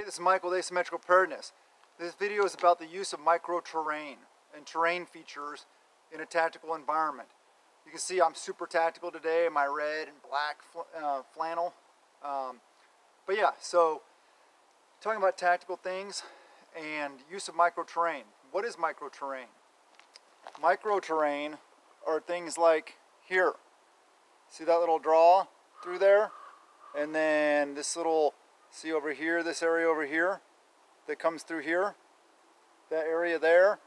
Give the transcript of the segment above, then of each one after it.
this is Michael with Asymmetrical Preparedness. This video is about the use of micro-terrain and terrain features in a tactical environment. You can see I'm super tactical today in my red and black flannel. But yeah, so talking about tactical things and use of micro-terrain. What is micro-terrain? Micro-terrain are things like here. See that little draw through there? And then this little, see over here, this area over here that comes through here, that area there.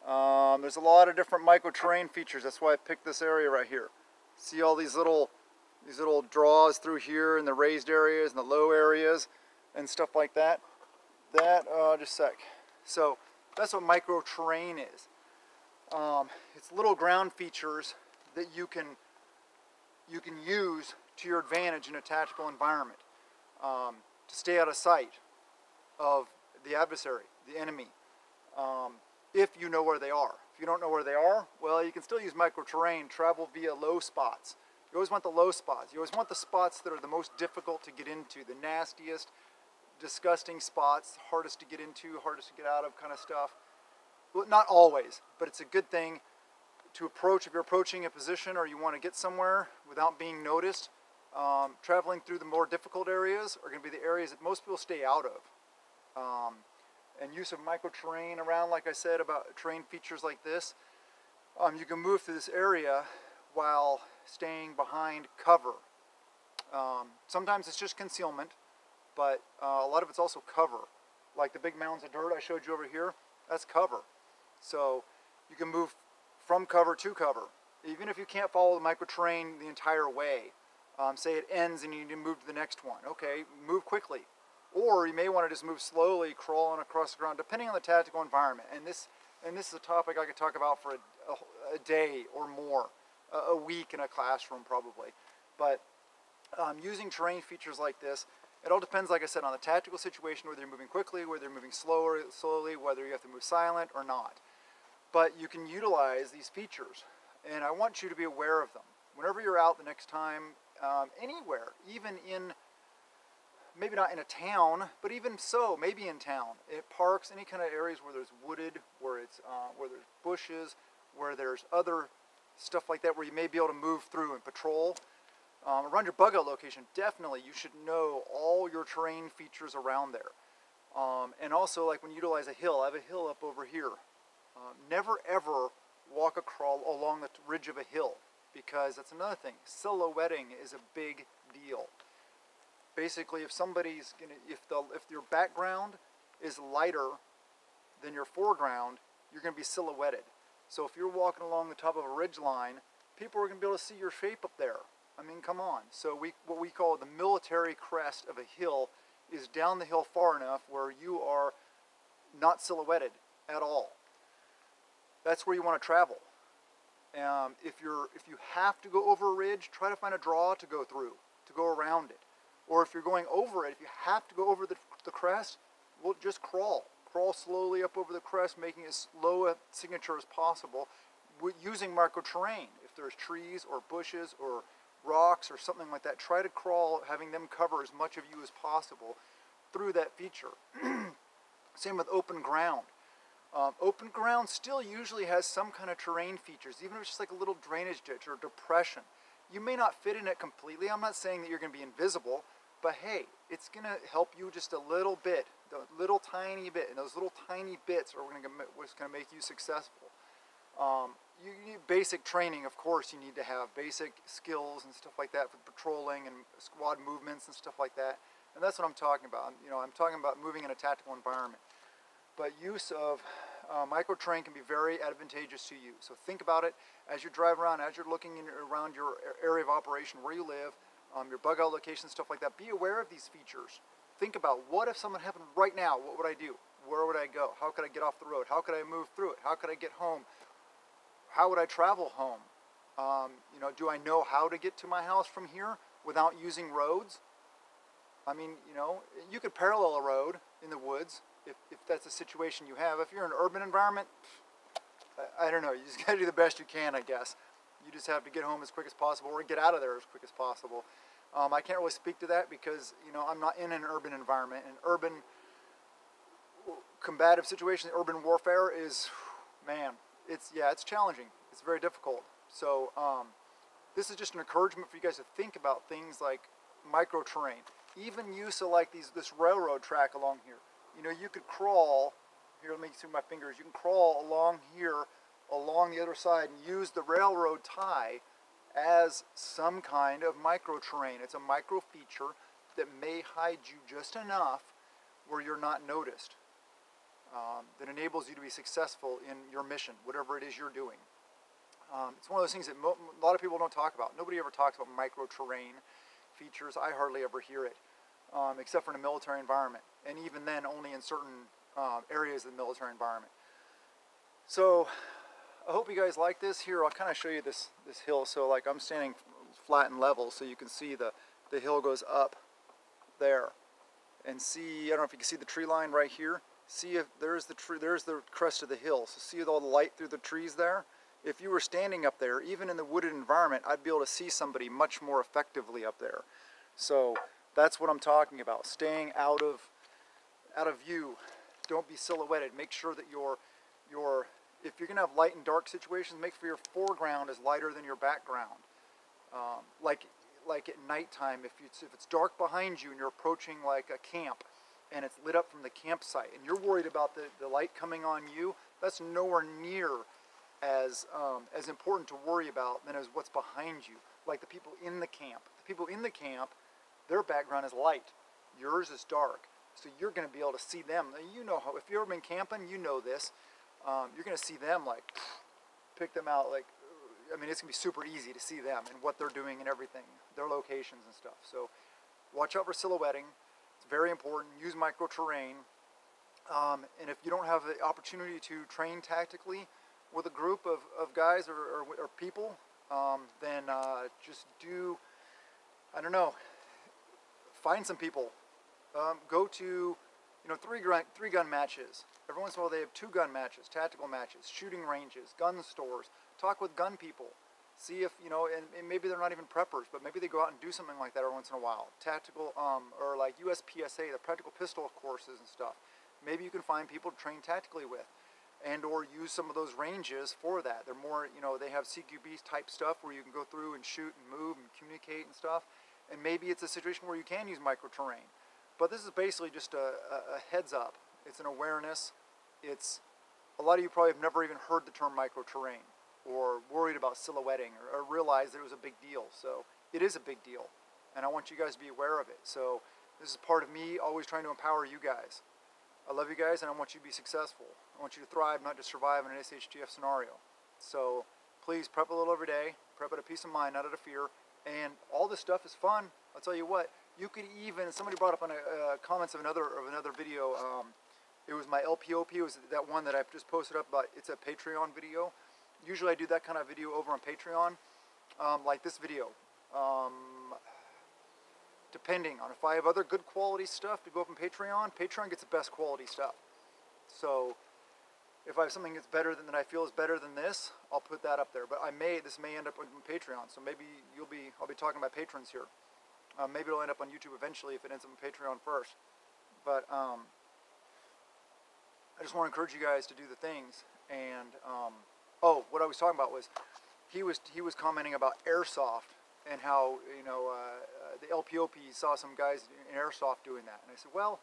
There's a lot of different micro-terrain features. That's why I picked this area right here. See all these little draws through here in the raised areas and the low areas and stuff like that. Just a sec. So that's what micro-terrain is. It's little ground features that you can use to your advantage in a tactical environment, to stay out of sight of the adversary, the enemy, if you know where they are. If you don't know where they are, well, you can still use micro-terrain, travel via low spots. You always want the low spots. You always want the spots that are the most difficult to get into, the nastiest, disgusting spots, hardest to get into, hardest to get out of kind of stuff. Well, not always, but it's a good thing to approach if you're approaching a position or you want to get somewhere without being noticed. Traveling through the more difficult areas are going to be the areas that most people stay out of. And use of micro-terrain around, like I said, about terrain features like this. You can move through this area while staying behind cover. Sometimes it's just concealment, but a lot of it's also cover. Like the big mounds of dirt I showed you over here, that's cover. So you can move from cover to cover. Even if you can't follow the micro-terrain the entire way, say it ends and you need to move to the next one. Okay, move quickly. Or you may want to just move slowly, crawling across the ground, depending on the tactical environment. And this is a topic I could talk about for a day or more, a week in a classroom probably. But using terrain features like this, it all depends, like I said, on the tactical situation, whether you're moving quickly, whether you're moving slowly, whether you have to move silent or not. But you can utilize these features, and I want you to be aware of them. Whenever you're out the next time, anywhere, even in, maybe not in a town, but even so, maybe in town, at parks, any kind of areas where there's wooded, where there's bushes, where there's other stuff like that, where you may be able to move through and patrol. Around your bug out location, definitely you should know all your terrain features around there. And also, like when you utilize a hill, I have a hill up over here. Never ever walk along the ridge of a hill, because that's another thing. Silhouetting is a big deal. Basically, if your background is lighter than your foreground, you're going to be silhouetted. So if you're walking along the top of a ridge line, people are going to be able to see your shape up there. I mean, come on. So what we call the military crest of a hill is down the hill far enough where you are not silhouetted at all. That's where you want to travel. If you have to go over a ridge, try to find a draw to go through, to go around it. Or if you're going over it, if you have to go over the crest, well, just crawl. Crawl slowly up over the crest, making as slow a signature as possible, using micro-terrain. If there's trees or bushes or rocks or something like that, try to crawl, having them cover as much of you as possible through that feature. Same with open ground. Open ground still usually has some kind of terrain features, even if it's just like a little drainage ditch or depression. You may not fit in it completely. I'm not saying that you're going to be invisible, but hey, it's going to help you just a little bit, the little tiny bit, and those little tiny bits are what's going to make you successful. You need basic training, of course. You need to have basic skills and stuff like that for patrolling and squad movements and stuff like that. And that's what I'm talking about. I'm talking about moving in a tactical environment. But use of micro-terrain can be very advantageous to you. So think about it as you drive around, as you're looking around your area of operation, where you live, your bug out location, stuff like that. Be aware of these features. Think about, what if something happened right now? What would I do? Where would I go? How could I get off the road? How could I move through it? How could I get home? How would I travel home? Do I know how to get to my house from here without using roads? I mean, you could parallel a road in the woods if that's a situation you have. If you're in an urban environment, I don't know, you just gotta do the best you can, I guess. You just have to get home as quick as possible or get out of there as quick as possible. I can't really speak to that because, I'm not in an urban environment. In urban combative situation, urban warfare is, man, it's challenging. It's very difficult. So this is just an encouragement for you guys to think about things like micro terrain. Even use of like this railroad track along here. You know, you could crawl, here let me see my fingers, you can crawl along here, along the other side and use the railroad tie as some kind of micro terrain. It's a micro feature that may hide you just enough where you're not noticed. That enables you to be successful in your mission, whatever it is you're doing. It's one of those things that a lot of people don't talk about. Nobody ever talks about micro terrain features. I hardly ever hear it, except for in a military environment, and even then only in certain areas of the military environment. So I hope you guys like this. Here, I'll kind of show you this hill. So like I'm standing flat and level, so you can see the hill goes up there. And see, I don't know if you can see the tree line right here. See if there's the tree, there's the crest of the hill. So see all the light through the trees there? If you were standing up there, even in the wooded environment, I'd be able to see somebody much more effectively up there. So that's what I'm talking about. Staying out of view. Don't be silhouetted. Make sure that if you're gonna have light and dark situations, make sure your foreground is lighter than your background. Like at nighttime, if it's dark behind you and you're approaching like a camp and it's lit up from the campsite and you're worried about the light coming on you, that's nowhere near as important to worry about than as what's behind you. Like the people in the camp. The people in the camp, their background is light. Yours is dark. So you're going to be able to see them. You know how, if you've ever been camping, you know this. You're going to see them like, pick them out like, I mean, it's going to be super easy to see them and what they're doing and everything, their locations and stuff. So watch out for silhouetting. It's very important. Use micro terrain. And if you don't have the opportunity to train tactically with a group of guys or people, then just do, I don't know, find some people. Go to, three gun matches. Every once in a while they have 2 gun matches, tactical matches, shooting ranges, gun stores. Talk with gun people. See if, and maybe they're not even preppers, but maybe they go out and do something like that every once in a while. Tactical, or like USPSA, the practical pistol courses and stuff. Maybe you can find people to train tactically with, and or use some of those ranges for that. They're more, they have CQB type stuff where you can go through and shoot and move and communicate and stuff. And maybe it's a situation where you can use micro terrain. But this is basically just a heads up. It's an awareness. It's, a lot of you probably have never even heard the term micro terrain, or worried about silhouetting, or realized that it was a big deal. So it is a big deal, and I want you guys to be aware of it. So this is part of me always trying to empower you guys. I love you guys, and I want you to be successful. I want you to thrive, not just survive in an SHTF scenario. So please prep a little every day. Prep out of peace of mind, not out of fear. And all this stuff is fun. I'll tell you what. You could even, somebody brought up on comments of another video. It was my LPOP. It was that one that I just posted up about. It's a Patreon video. Usually I do that kind of video over on Patreon, like this video. Depending on if I have other good quality stuff to go up on Patreon, Patreon gets the best quality stuff. So if I have something that's better than that I feel is better than this, I'll put that up there. But this may end up on Patreon. So maybe I'll be talking about patrons here. Maybe it'll end up on YouTube eventually if it ends up on Patreon first. But I just want to encourage you guys to do the things. And what I was talking about was he was commenting about airsoft and how the LPOP saw some guys in airsoft doing that. And I said, well,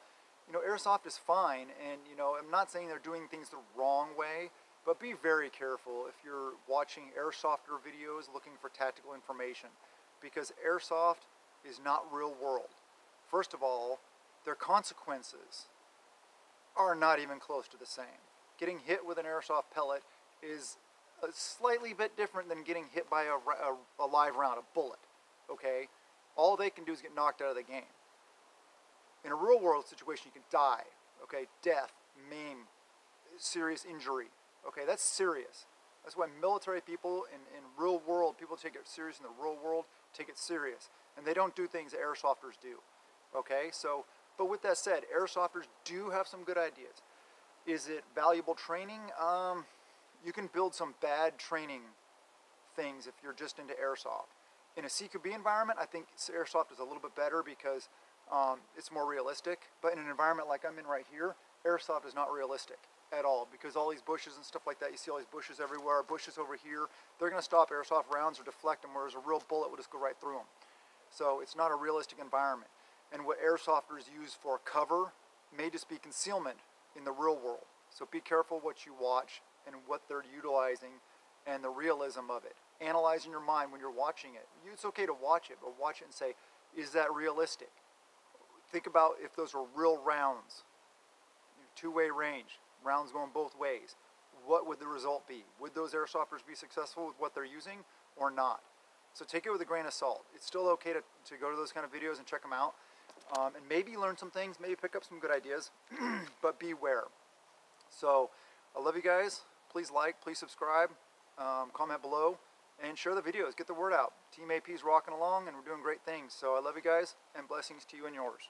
airsoft is fine, and I'm not saying they're doing things the wrong way, but be very careful if you're watching airsofter videos looking for tactical information, because airsoft is not real world. First of all, their consequences are not even close to the same. Getting hit with an airsoft pellet is a slightly bit different than getting hit by a live round, a bullet, okay? All they can do is get knocked out of the game. In a real world situation, you can die, okay? Death, maim, serious injury, okay? That's serious. That's why military people in real world, people take it serious in the real world, take it serious. And they don't do things that airsofters do, okay? So, but with that said, airsofters do have some good ideas. Is it valuable training? You can build some bad training things if you're just into airsoft. In a CQB environment, I think airsoft is a little bit better because it's more realistic. But in an environment like I'm in right here, airsoft is not realistic at all, because all these bushes and stuff like that, you see all these bushes everywhere, bushes over here, they're going to stop airsoft rounds or deflect them, whereas a real bullet will just go right through them. So it's not a realistic environment. And what airsofters use for cover may just be concealment in the real world. So be careful what you watch and what they're utilizing and the realism of it. Analyze in your mind when you're watching it. It's okay to watch it, but watch it and say, is that realistic? Think about if those are real rounds, two-way range, rounds going both ways. What would the result be? Would those airsofters be successful with what they're using or not? So take it with a grain of salt. It's still okay to go to those kind of videos and check them out. And maybe learn some things, maybe pick up some good ideas, but beware. So I love you guys. Please like, please subscribe, comment below, and share the videos. Get the word out. Team AP is rocking along and we're doing great things. So I love you guys, and blessings to you and yours.